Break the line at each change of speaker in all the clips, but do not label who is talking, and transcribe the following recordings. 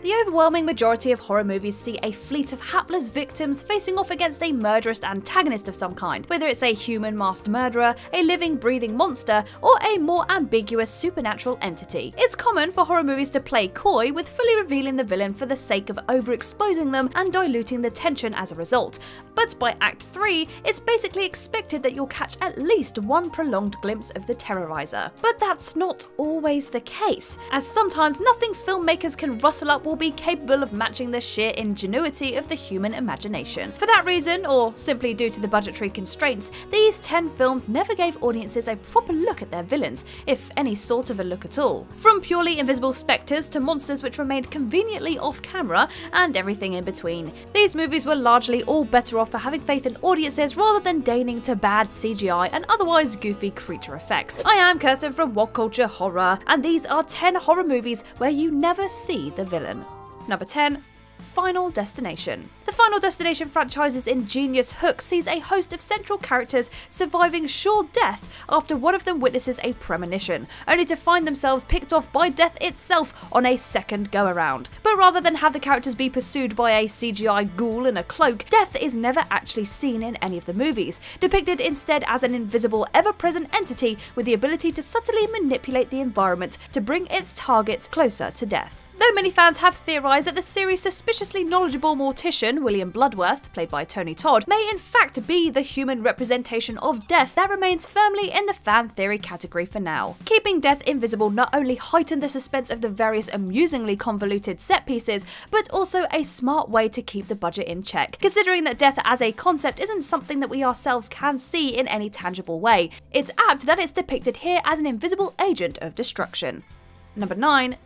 The overwhelming majority of horror movies see a fleet of hapless victims facing off against a murderous antagonist of some kind, whether it's a human masked murderer, a living, breathing monster, or a more ambiguous supernatural entity. It's common for horror movies to play coy with fully revealing the villain for the sake of overexposing them and diluting the tension as a result. But by Act 3, it's basically expected that you'll catch at least one prolonged glimpse of the terrorizer. But that's not always the case, as sometimes nothing filmmakers can rustle up will be capable of matching the sheer ingenuity of the human imagination. For that reason, or simply due to the budgetary constraints, these 10 films never gave audiences a proper look at their villains, if any sort of a look at all. From purely invisible spectres to monsters which remained conveniently off camera, and everything in between. These movies were largely all better off for having faith in audiences rather than deigning to bad CGI and otherwise goofy creature effects. I am Kirsten from WhatCulture Horror, and these are 10 horror movies where you never see the villain. Number 10. Final Destination. The Final Destination franchise's ingenious hook sees a host of central characters surviving sure death after one of them witnesses a premonition, only to find themselves picked off by death itself on a second go-around. But rather than have the characters be pursued by a CGI ghoul in a cloak, death is never actually seen in any of the movies, depicted instead as an invisible, ever-present entity with the ability to subtly manipulate the environment to bring its targets closer to death. Though many fans have theorised that the series' suspiciously knowledgeable mortician, William Bloodworth, played by Tony Todd, may in fact be the human representation of death, that remains firmly in the fan theory category for now. Keeping death invisible not only heightened the suspense of the various amusingly convoluted set pieces, but also a smart way to keep the budget in check, considering that death as a concept isn't something that we ourselves can see in any tangible way. It's apt that it's depicted here as an invisible agent of destruction. Number 9.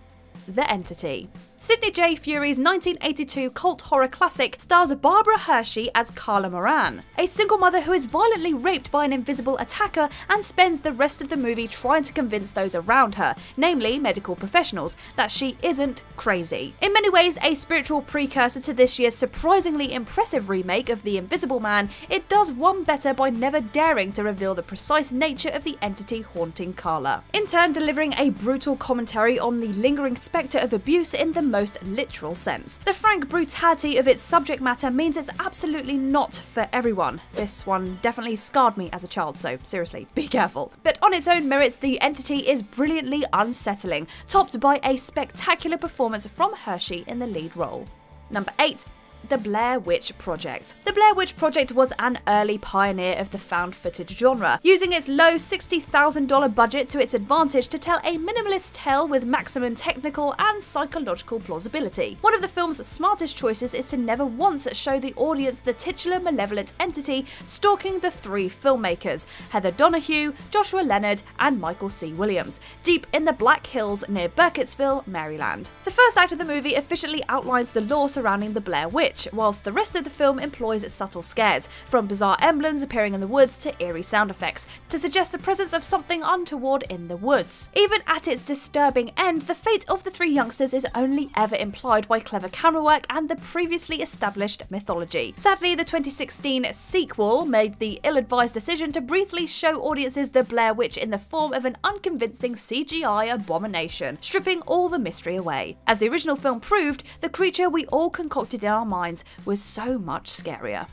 The Entity. Sidney J. Fury's 1982 cult horror classic stars Barbara Hershey as Carla Moran, a single mother who is violently raped by an invisible attacker and spends the rest of the movie trying to convince those around her, namely medical professionals, that she isn't crazy. In many ways a spiritual precursor to this year's surprisingly impressive remake of The Invisible Man, it does one better by never daring to reveal the precise nature of the entity haunting Carla, in turn delivering a brutal commentary on the lingering spectre of abuse in the most literal sense. The frank brutality of its subject matter means it's absolutely not for everyone. This one definitely scarred me as a child, so seriously, be careful. But on its own merits, The Entity is brilliantly unsettling, topped by a spectacular performance from Hershey in the lead role. Number 8. The Blair Witch Project. The Blair Witch Project was an early pioneer of the found footage genre, using its low $60,000 budget to its advantage to tell a minimalist tale with maximum technical and psychological plausibility. One of the film's smartest choices is to never once show the audience the titular malevolent entity stalking the 3 filmmakers, Heather Donahue, Joshua Leonard, and Michael C. Williams, deep in the Black Hills near Burkittsville, Maryland. The first act of the movie efficiently outlines the lore surrounding the Blair Witch, whilst the rest of the film employs subtle scares, from bizarre emblems appearing in the woods to eerie sound effects, to suggest the presence of something untoward in the woods. Even at its disturbing end, the fate of the 3 youngsters is only ever implied by clever camera work and the previously established mythology. Sadly, the 2016 sequel made the ill-advised decision to briefly show audiences the Blair Witch in the form of an unconvincing CGI abomination, stripping all the mystery away. As the original film proved, the creature we all concocted in our minds was so much scarier.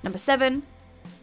Number 7.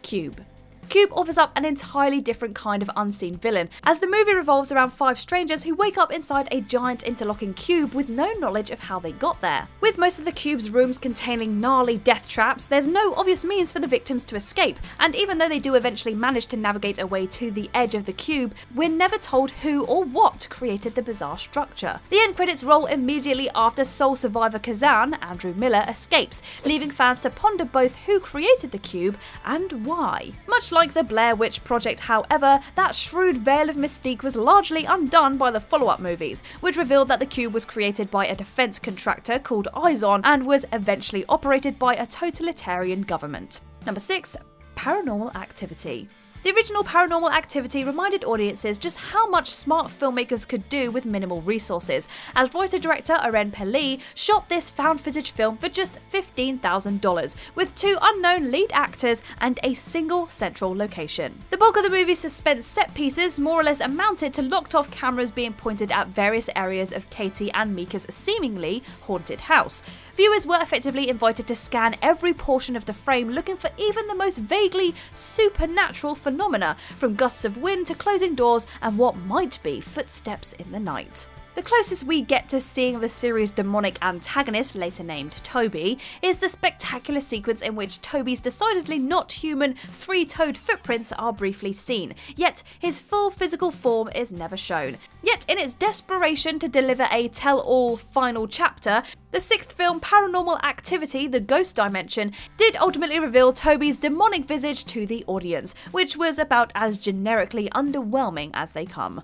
Cube. Cube offers up an entirely different kind of unseen villain, as the movie revolves around 5 strangers who wake up inside a giant interlocking cube with no knowledge of how they got there. With most of the cube's rooms containing gnarly death traps, there's no obvious means for the victims to escape, and even though they do eventually manage to navigate a way to the edge of the cube, we're never told who or what created the bizarre structure. The end credits roll immediately after sole survivor Kazan, Andrew Miller, escapes, leaving fans to ponder both who created the cube and why. Much like the Blair Witch Project, however, that shrewd veil of mystique was largely undone by the follow-up movies, which revealed that the cube was created by a defense contractor called Izon and was eventually operated by a totalitarian government. Number 6. Paranormal Activity. The original Paranormal Activity reminded audiences just how much smart filmmakers could do with minimal resources, as writer-director Oren Peli shot this found footage film for just $15,000, with 2 unknown lead actors and a single central location. The bulk of the movie's suspense set pieces more or less amounted to locked-off cameras being pointed at various areas of Katie and Mika's seemingly haunted house. Viewers were effectively invited to scan every portion of the frame looking for even the most vaguely supernatural phenomena, from gusts of wind to closing doors and what might be footsteps in the night. The closest we get to seeing the series' demonic antagonist, later named Toby, is the spectacular sequence in which Toby's decidedly not human 3-toed footprints are briefly seen, yet his full physical form is never shown. Yet in its desperation to deliver a tell-all final chapter, the 6th film Paranormal Activity, The Ghost Dimension, did ultimately reveal Toby's demonic visage to the audience, which was about as generically underwhelming as they come.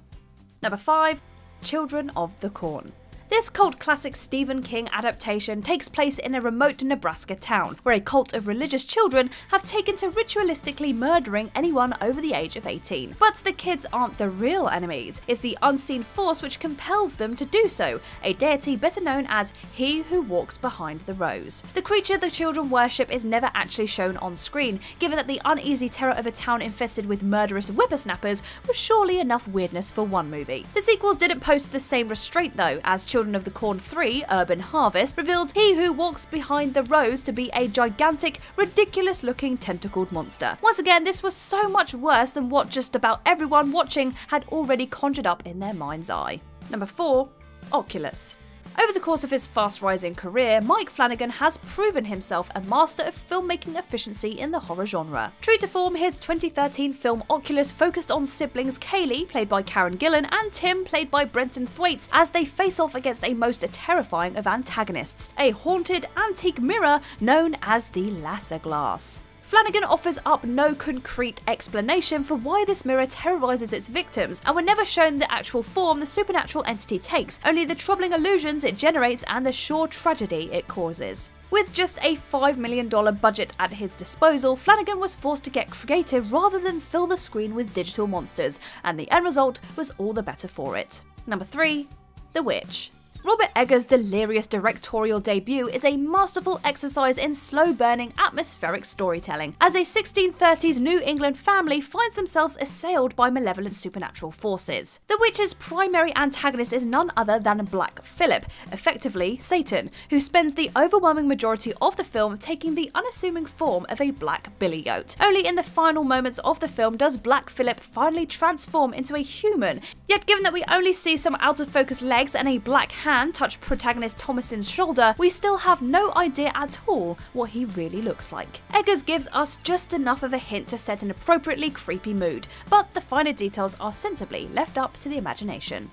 Number 5. Children of the Corn. This cult classic Stephen King adaptation takes place in a remote Nebraska town, where a cult of religious children have taken to ritualistically murdering anyone over the age of 18. But the kids aren't the real enemies, it's the unseen force which compels them to do so, a deity better known as He Who Walks Behind the Rose. The creature the children worship is never actually shown on screen, given that the uneasy terror of a town infested with murderous whippersnappers was surely enough weirdness for one movie. The sequels didn't post the same restraint though, as Children of the Corn 3, Urban Harvest, revealed He Who Walks Behind the Rose to be a gigantic, ridiculous-looking tentacled monster. Once again, this was so much worse than what just about everyone watching had already conjured up in their mind's eye. Number 4. Oculus. Over the course of his fast-rising career, Mike Flanagan has proven himself a master of filmmaking efficiency in the horror genre. True to form, his 2013 film Oculus focused on siblings Kaylee, played by Karen Gillan, and Tim, played by Brenton Thwaites, as they face off against a most terrifying of antagonists, a haunted antique mirror known as the Lasser Glass. Flanagan offers up no concrete explanation for why this mirror terrorizes its victims, and we're never shown the actual form the supernatural entity takes, only the troubling illusions it generates and the sure tragedy it causes. With just a $5 million budget at his disposal, Flanagan was forced to get creative rather than fill the screen with digital monsters, and the end result was all the better for it. Number 3. The Witch. Robert Eggers' delirious directorial debut is a masterful exercise in slow-burning, atmospheric storytelling, as a 1630s New England family finds themselves assailed by malevolent supernatural forces. The witch's primary antagonist is none other than Black Phillip, effectively Satan, who spends the overwhelming majority of the film taking the unassuming form of a black billy goat. Only in the final moments of the film does Black Phillip finally transform into a human, yet given that we only see some out-of-focus legs and a black hand touch protagonist Thomason's shoulder, we still have no idea at all what he really looks like. Eggers gives us just enough of a hint to set an appropriately creepy mood, but the finer details are sensibly left up to the imagination.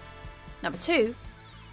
Number 2.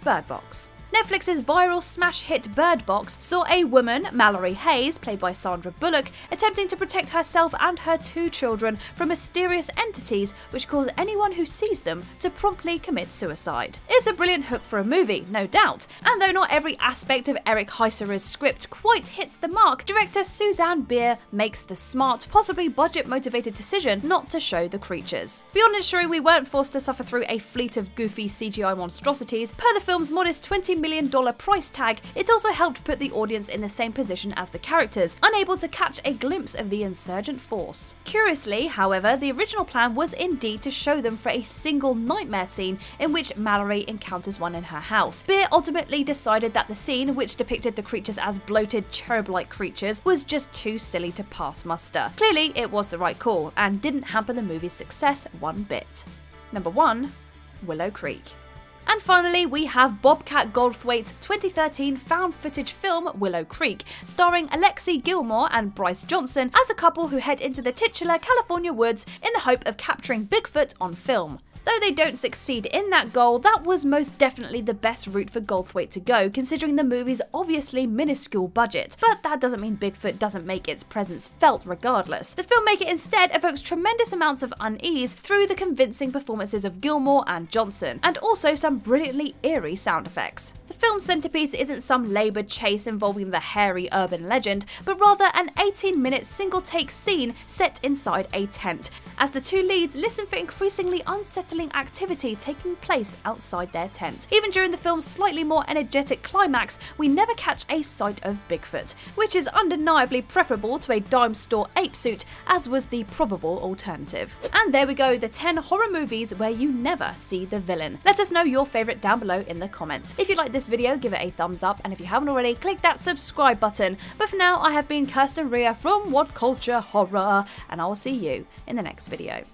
Bird Box. Netflix's viral smash hit Bird Box saw a woman, Mallory Hayes, played by Sandra Bullock, attempting to protect herself and her 2 children from mysterious entities which cause anyone who sees them to promptly commit suicide. It's a brilliant hook for a movie, no doubt, and though not every aspect of Eric Heisserer's script quite hits the mark, director Suzanne Bier makes the smart, possibly budget-motivated decision not to show the creatures. Beyond ensuring we weren't forced to suffer through a fleet of goofy CGI monstrosities, per the film's modest $20 million price tag, it also helped put the audience in the same position as the characters, unable to catch a glimpse of the insurgent force. Curiously, however, the original plan was indeed to show them for a single nightmare scene in which Mallory encounters one in her house. Beer ultimately decided that the scene, which depicted the creatures as bloated cherub-like creatures, was just too silly to pass muster. Clearly, it was the right call, and didn't hamper the movie's success one bit. Number 1. Willow Creek. And finally, we have Bobcat Goldthwait's 2013 found footage film Willow Creek, starring Alexi Gilmore and Bryce Johnson as a couple who head into the titular California woods in the hope of capturing Bigfoot on film. Though they don't succeed in that goal, that was most definitely the best route for Goldthwait to go, considering the movie's obviously minuscule budget. But that doesn't mean Bigfoot doesn't make its presence felt regardless. The filmmaker instead evokes tremendous amounts of unease through the convincing performances of Gilmore and Johnson, and also some brilliantly eerie sound effects. The film's centerpiece isn't some laboured chase involving the hairy urban legend, but rather an 18-minute single-take scene set inside a tent, as the two leads listen for increasingly unsettling activity taking place outside their tent. Even during the film's slightly more energetic climax, we never catch a sight of Bigfoot, which is undeniably preferable to a dime store ape suit, as was the probable alternative. And there we go, the 10 horror movies where you never see the villain. Let us know your favourite down below in the comments. If you like this video, give it a thumbs up, and if you haven't already, click that subscribe button. But for now, I have been Kirsten Ria from WhatCulture Horror, and I will see you in the next video.